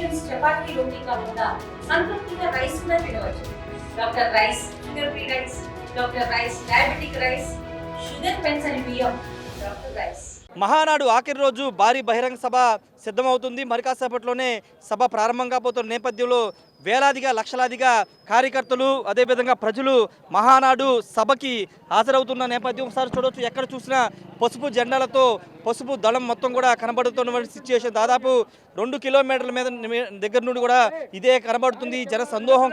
Meals chapati రోటీ కాకుండా సంతృప్తిగా rice కూడా తినవచ్చు. Doctor rice, sugar free rice, doctor rice, diabetic rice, sugar పెన్సని బియ్యం, డాక్టర్ రైస్. మహానాడు ఆఖరి రోజు భారీ బహిరంగ సభ సిద్ధమవుతుంది. మరి కాసేపట్లోనే సభ ప్రారంభం కాబోతున్న నేపథ్యంలో వేలాదిగా లక్షలాదిగా కార్యకర్తలు అదేవిధంగా ప్రజలు మహానాడు సభకి హాజరవుతున్న నేపథ్యం ఒకసారి చూడవచ్చు. ఎక్కడ చూసినా పసుపు జెండాలతో పసుపు దళం మొత్తం కూడా కనబడుతున్న సిచ్యువేషన్. దాదాపు 2 కిలోమీటర్ల మీద దగ్గర నుండి కూడా ఇదే కనబడుతుంది. జనసందోహం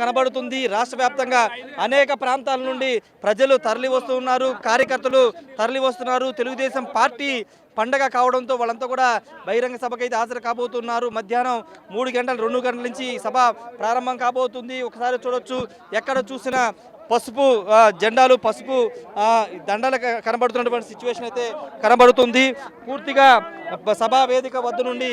కనబడుతుంది. రాష్ట్ర వ్యాప్తంగా అనేక ప్రాంతాల నుండి ప్రజలు తరలి వస్తున్నారు, కార్యకర్తలు తరలి వస్తున్నారు. తెలుగుదేశం పార్టీ పండగ కావడంతో వాళ్ళంతా కూడా బహిరంగ సభకి అయితే హాజరు కాబోతున్నారు. మధ్యాహ్నం 2 గంటల నుంచి సభ ప్రారంభం కాబోతుంది. ఒకసారి చూడొచ్చు, ఎక్కడ చూసినా పసుపు జెండాలు, పసుపు దండలు కనబడుతున్నటువంటి సిచ్యువేషన్ అయితే కనబడుతుంది. పూర్తిగా సభా వేదిక వద్ద నుండి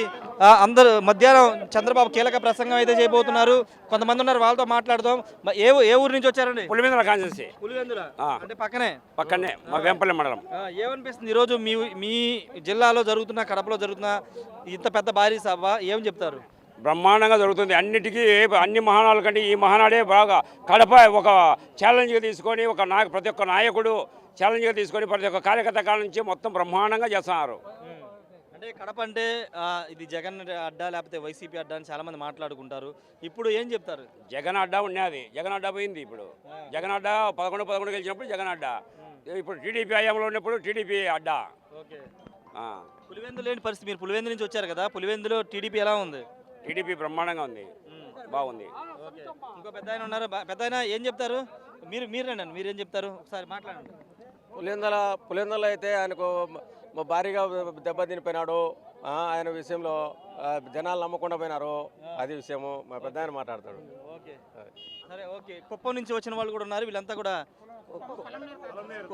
అందరూ మధ్యాహ్నం చంద్రబాబు కీలక ప్రసంగం అయితే చేయబోతున్నారు. కొంతమంది ఉన్నారు, వాళ్ళతో మాట్లాడదాం. ఏ ఊరు నుంచి వచ్చారండి? పులివెందుల కాన్స్టిట్యూన్సీ. పులివెందుల అంటే పక్కనే మా వేంపల్లి మండలం. ఏమనిపిస్తుంది ఈరోజు మీ జిల్లాలో జరుగుతున్న, కడపలో జరుగుతున్న ఇంత పెద్ద భారీ సభ ఏం చెప్తారు? బ్రహ్మాండంగా జరుగుతుంది. అన్నిటికీ అన్ని మహానాడుల కంటే ఈ మహానాడే బాగా కడప ఒక ఛాలెంజ్గా తీసుకొని ప్రతి ఒక్క నాయకుడు ఛాలెంజ్గా తీసుకొని ప్రతి ఒక్క కార్యకర్త కాలం నుంచి మొత్తం బ్రహ్మాండంగా చేస్తున్నారు. అంటే కడప అంటే ఇది జగన్ అడ్డా లేకపోతే వైసీపీ అడ్డా అని చాలా మంది మాట్లాడుకుంటారు. ఇప్పుడు ఏం చెప్తారు? జగన్ అడ్డా ఉన్నది, జగన్ అడ్డా పోయింది. ఇప్పుడు జగన్ అడ్డా 11 గెలిచినప్పుడు జగన్ అడ్డా, ఇప్పుడు టీడీపీ హయాంలో ఉన్నప్పుడు టీడీపీ అడ్డా. ఓకే. పులివెందు లేని పరిస్థితి. మీరు పులివెందు నుంచి వచ్చారు కదా, పులివెందులో టీడీపీ ఎలా ఉంది? టీడీపీ బ్రహ్మాండంగా ఉంది, బాగుంది. ఓకే. ఇంకో పెద్ద ఆయన ఉన్నారు, పెద్ద ఆయన ఏం చెప్తారు? మీరేనండి, మీరేం చెప్తారు? ఒకసారి మాట్లాడండి. పులివెందుల అయితే ఆయనకు భారీగా దెబ్బతినిపోయినాడు. ఆయన విషయంలో జనాలు నమ్మకుండా పోయినారు. అది విషయము మా పెద్ద ఆయన మాట్లాడతాడు. ఓకే, సరే, ఓకే. కుప్పం నుంచి వచ్చిన వాళ్ళు కూడా ఉన్నారు. వీళ్ళంతా కూడా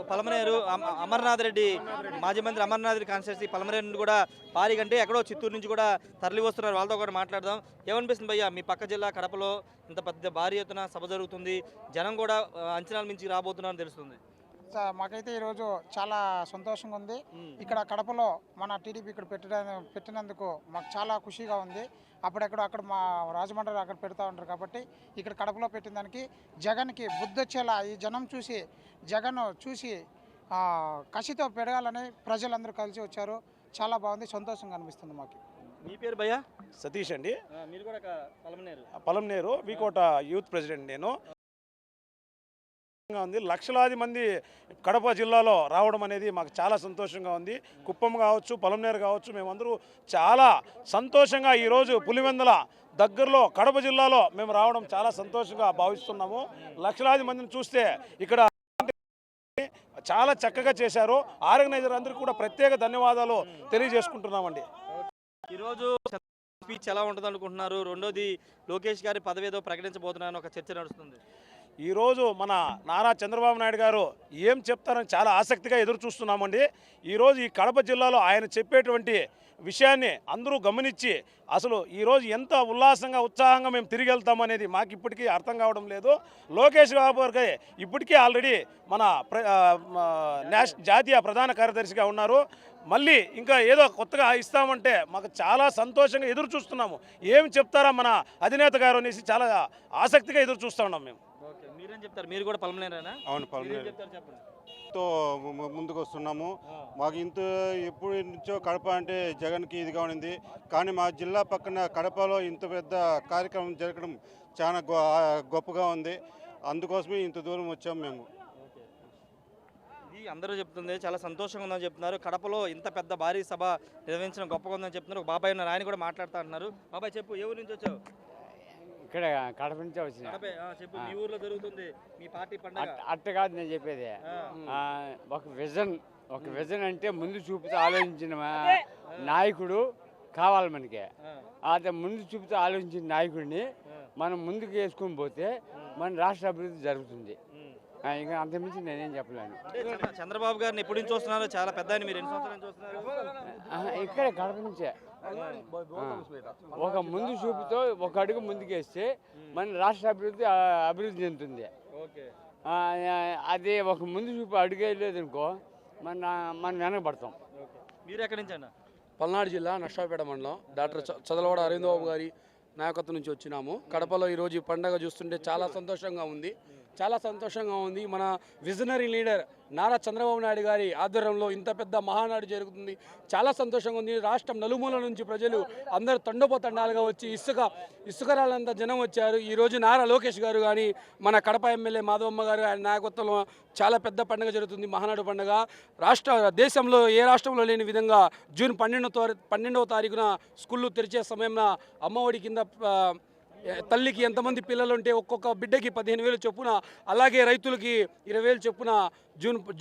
పలమనేరు అమర్నాథ్ రెడ్డి, మాజీ మంత్రి అమర్నాథ్ రెడ్డి కాన్స్టిట్యూన్సీ పలమనేరు నుండి కూడా భారీ కంటే ఎక్కడో చిత్తూరు నుంచి కూడా తరలి వస్తున్నారు. వాళ్ళతో కూడా మాట్లాడదాం. ఏమనిపిస్తుంది భయ్యా, మీ పక్క జిల్లా కడపలో ఇంత పెద్ద భారీ ఎత్తున సభ జరుగుతుంది, జనం కూడా అంచనాల మించి రాబోతున్నారని తెలుస్తుంది. మాకైతే ఈరోజు చాలా సంతోషంగా ఉంది. ఇక్కడ కడపలో మన టీడీపీ ఇక్కడ పెట్టినందుకు మాకు చాలా ఖుషిగా ఉంది. అక్కడ మా రాజమండ్రి అక్కడ పెడతా ఉంటారు కాబట్టి ఇక్కడ కడపలో పెట్టిన దానికి జగన్కి బుద్ధి వచ్చేలా ఈ జగన్ చూసి కసితో పెరగాలని ప్రజలందరూ కలిసి వచ్చారు. చాలా బాగుంది, సంతోషంగా అనిపిస్తుంది మాకు. మీ పేరు భయ్యా? సతీష్ అండి. మీరు కూడా పలమనేరు వీకోట యూత్ ప్రెసిడెంట్ నేను. ఉంది, లక్షలాది మంది కడప జిల్లాలో రావడం అనేది మాకు చాలా సంతోషంగా ఉంది. కుప్పం కావచ్చు, పలమనేరు కావచ్చు, మేమందరూ చాలా సంతోషంగా ఈరోజు పులివెందుల దగ్గరలో కడప జిల్లాలో మేము రావడం చాలా సంతోషంగా భావిస్తున్నాము. లక్షలాది మందిని చూస్తే ఇక్కడ చాలా చక్కగా చేశారు. ఆర్గనైజర్ అందరికీ కూడా ప్రత్యేక ధన్యవాదాలు తెలియజేసుకుంటున్నామండి. ఈరోజు స్పీచ్ ఎలా ఉంటుంది అనుకుంటున్నారు? రెండోది, లోకేష్ గారి పదవి ఏదో ప్రకటించబోతున్నారని ఒక చర్చ నడుస్తుంది. ఈరోజు మన నారా చంద్రబాబు నాయుడు గారు ఏం చెప్తారని చాలా ఆసక్తిగా ఎదురు చూస్తున్నామండి. ఈరోజు ఈ కడప జిల్లాలో ఆయన చెప్పేటువంటి విషయాన్ని అందరూ గమనించి అసలు ఈరోజు ఎంత ఉల్లాసంగా ఉత్సాహంగా మేము తిరిగి వెళ్తామనేది మాకు ఇప్పటికీ అర్థం కావడం లేదు. లోకేష్ బాబు గారికి ఇప్పటికీ ఆల్రెడీ మన జాతీయ ప్రధాన కార్యదర్శిగా ఉన్నారు. మళ్ళీ ఇంకా ఏదో కొత్తగా ఇస్తామంటే మాకు చాలా సంతోషంగా ఎదురు చూస్తున్నాము. ఏం చెప్తారా మన అధినేత గారు అనేసి చాలా ఆసక్తిగా ఎదురు చూస్తూ ఉన్నాం మేము. మీరేం చెప్తారు? మీరు కూడా పలమనేరేనా? అవును, పలమనేరు తో ముందుకు వస్తున్నాము. మాకు ఎప్పటి నుంచో కడప అంటే జగన్కి ఇదిగా ఉంది. కానీ మా జిల్లా పక్కన కడపలో ఇంత పెద్ద కార్యక్రమం జరగడం చాలా గొప్పగా ఉంది. అందుకోసమే ఇంత దూరం వచ్చాము మేము. ఇది అందరూ చెప్తుంది, చాలా సంతోషంగా ఉందని చెప్తున్నారు. కడపలో ఇంత పెద్ద భారీ సభ నిర్వహించడం గొప్పగా ఉందని చెప్తున్నారు. ఒక బాబాయ్ ఉన్నారు, ఆయన కూడా మాట్లాడుతూ అంటున్నారు. బాబాయ్ చెప్పు, ఏ ఊరు నుంచి వచ్చావు? ఇక్కడ కడప నుంచి వచ్చిన. చెప్పు, మీ ఊర్లో జరుగుతుంది మీ పార్టీ పండుగ? అట్ట కాదు నేను చెప్పేది. ఒక విజన్ అంటే ముందు చూపుతూ ఆలోచించిన నాయకుడు కావాలి మనకి. అదే ముందు చూపుతూ ఆలోచించిన నాయకుడిని మనం ముందుకు వేసుకొని పోతే మన రాష్ట్ర అభివృద్ధి జరుగుతుంది. ఇంకా అంతమించి నేనేం చెప్పలేను. చంద్రబాబు గారిని ఎప్పటి నుంచి చూస్తున్నారు? చాలా పెద్ద ఆయన, మీరు ఎన్ని సంవత్సరాల నుంచి చూస్తున్నారు? ఇక్కడే కడప నుంచే. ఒక ముందు చూపుతో ఒక అడుగు ముందుకేస్తే మన రాష్ట్ర అభివృద్ధి చెందుతుంది. అదే ఒక ముందు చూపు అడుగు వేయలేదు అనుకో మనం వెనకబడతాం. మీరు ఎక్కడి నుంచి అన్న? పల్నాడు జిల్లా నర్సాపేట మండలం డాక్టర్ చదలవాడ అరవింద్ బాబు గారి నాయకత్వం నుంచి వచ్చినాము. కడపలో ఈరోజు ఈ పండుగ చూస్తుంటే చాలా సంతోషంగా ఉంది. మన విజనరీ లీడర్ నారా చంద్రబాబు నాయుడు గారి ఆధ్వర్యంలో ఇంత పెద్ద మహానాడు జరుగుతుంది. చాలా సంతోషంగా ఉంది. రాష్ట్రం నలుమూల నుంచి ప్రజలు అందరూ తండోపతండాలుగా వచ్చి ఇసుకరాలంత జనం వచ్చారు. ఈరోజు నారా లోకేష్ గారు కానీ మన కడప ఎమ్మెల్యే మాధవమ్మ గారు ఆయన నాయకత్వంలో చాలా పెద్ద పండుగ జరుగుతుంది. మహానాడు పండుగ దేశంలో ఏ రాష్ట్రంలో లేని విధంగా జూన్ 12వ తారీఖున స్కూళ్ళు తెరిచే సమయంలో అమ్మఒడి కింద తల్లికి ఎంతమంది పిల్లలు ఉంటే ఒక్కొక్క బిడ్డకి 15,000 చొప్పున, అలాగే రైతులకి 20,000 చొప్పున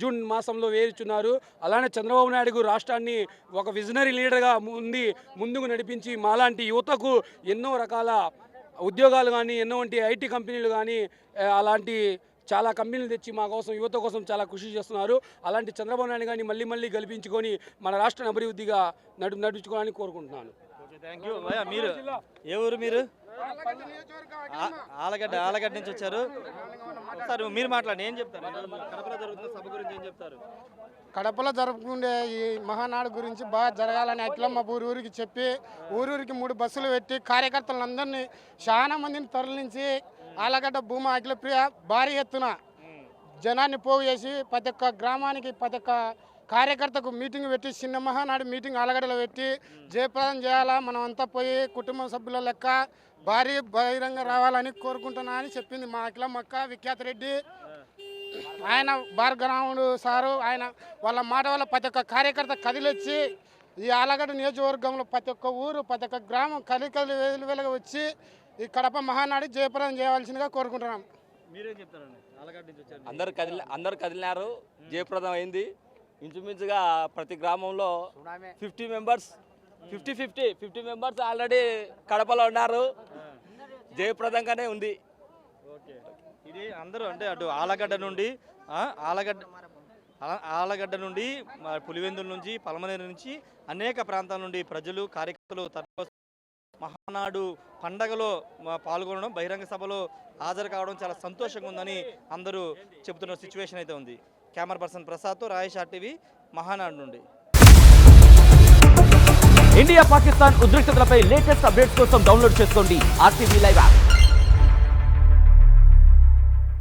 జూన్ మాసంలో వేయించున్నారు. అలానే చంద్రబాబు నాయుడు రాష్ట్రాన్ని ఒక విజనరీ లీడర్గా ముందుకు నడిపించి మాలాంటి యువతకు ఎన్నో రకాల ఉద్యోగాలు కానీ ఎన్నోంటి ఐటీ కంపెనీలు కానీ అలాంటి చాలా కంపెనీలు తెచ్చి మా కోసం యువత కోసం చాలా కృషి చేస్తున్నారు. అలాంటి చంద్రబాబు నాయుడు కానీ మళ్ళీ గెలిపించుకొని మన రాష్ట్రాన్ని అభివృద్ధిగా నడిపించుకోవాలని కోరుకుంటున్నాను. Thank you. మీరు ఏ ఊరు? మీరు ఆలగడ్డ నుంచి వచ్చారు. సార్ మీరు మాట్లాడండి, ఏం చెప్తారు? కడపలో జరుగుతున్న సభ గురించి ఏం చెప్తారు? కడపలో జరుపుకునే ఈ మహానాడు గురించి బాగా జరగాలని అట్లమ్మ ఊరికి చెప్పి ఊరికి 3 బస్సులు పెట్టి కార్యకర్తలందరినీ చాలా మందిని తరలించి ఆలగడ్డ భూమా అఖిలప్రియ భారీ ఎత్తున జనాన్ని పోగు చేసి ప్రతి ఒక్క గ్రామానికి ప్రతి ఒక్క కార్యకర్తకు మీటింగ్ పెట్టి చిన్న మహానాడు మీటింగ్ ఆలగడ్డలో పెట్టి జయప్రదం చేయాలా, మనం అంతా పోయి కుటుంబ సభ్యుల లెక్క భారీ బహిరంగ రావాలని కోరుకుంటున్నా అని చెప్పింది మా అఖిలమ్మక్క. విఖ్యాత రెడ్డి ఆయన భార్గరాముడు సారు ఆయన వాళ్ళ మాట వల్ల ప్రతి ఒక్క కార్యకర్త కదిలొచ్చి ఈ ఆలగడ్డ నియోజకవర్గంలో ప్రతి ఒక్క ఊరు ప్రతి ఒక్క గ్రామం కలి వెలుగా వచ్చి ఈ కడప మహానాడు జయప్రదం చేయవలసిందిగా కోరుకుంటున్నాం. మీరేం చెప్తారండి? ఆలగడ్డ నుంచి వచ్చారు. అందరు కదిలినారు, జయప్రదం అయింది. ఇంచుమించుగా ప్రతి గ్రామంలో 50 మెంబర్స్ 50 మెంబర్స్ ఆల్రెడీ కడపలో ఉన్నారు. జయప్రదంగానే ఉంది. ఓకే, ఇది అందరూ అంటే అటు ఆలగడ్డ నుండి పులివెందుల నుంచి పలమనేరు నుంచి అనేక ప్రాంతాల నుండి ప్రజలు కార్యకర్తలు మహానాడు పండగలో పాల్గొనడం, బహిరంగ సభలో హాజరు కావడం చాలా సంతోషంగా ఉందని అందరూ చెబుతున్న సిచ్యువేషన్ అయితే ఉంది. Camera person ప్రసాద్తో Rayesh RTV Mahanadu నుండి. ఇండియా పాకిస్తాన్ ఉద్రిక్తతలపై లేటెస్ట్ అప్డేట్స్ కోసం డౌన్లోడ్ చేసుకోండి RTV లైవ్ యాప్.